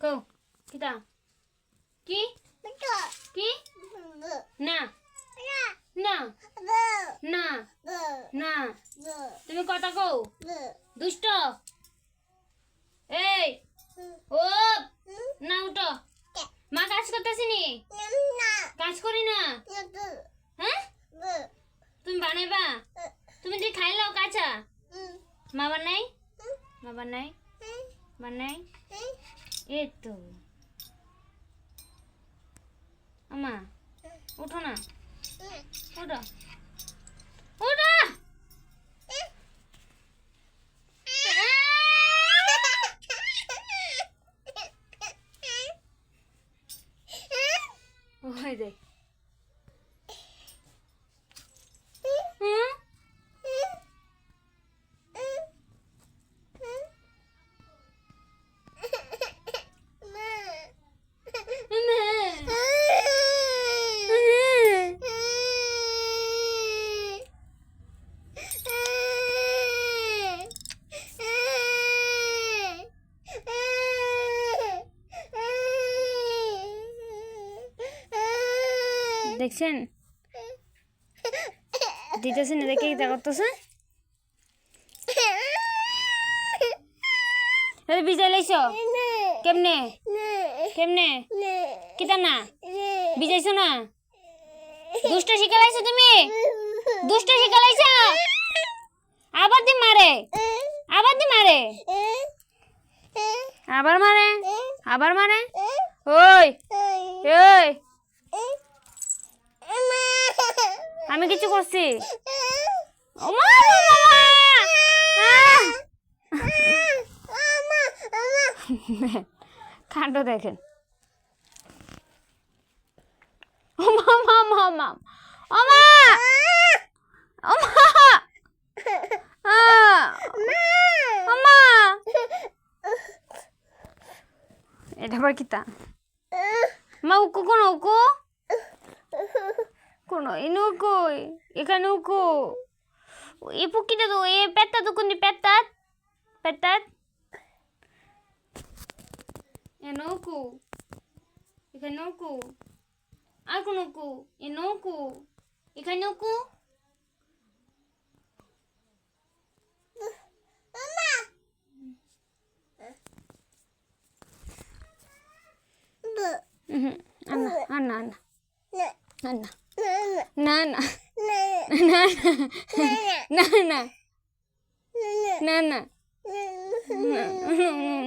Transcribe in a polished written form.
কও কিতা কি কি না না না না তুমি কথা কও দুষ্ট এই ও না উঠো মা কাজ করতেছি নি কাজ করি না হ্যাঁ তুমি বানাইবা তুমি যে খাইলাও কাঁচা মা বানাই মা বানাই বানাই এই তো আমা উঠো না উঠো উঠো ওই দেখ দেখছেন দিতেছেন দেখে কি করতেছে বিজাই লাইছ কেমনে কেমনে কিতা না বিজাইছো না দুষ্ট শিখালাইছো তুমি দুষ্ট শিখালাইছ আবার দি মারে আবার দি মারে আবার মারে আবার মারে ওই ওই আমি কিছু করছি কাণ্ড দেখেন এটা আবার কিতা মা উকু কোন উকু কোন ইনু কই এখানে উকু এই পুকিটা তো এই পেটটা তো কোন পেটটাত পেটটাত এনো উকু এখানে উকু আর কোন উকু এনো উকু এখানে উকু Anna, Anna, Anna, Anna, Nana, Nana, Nana, Nana, Nana.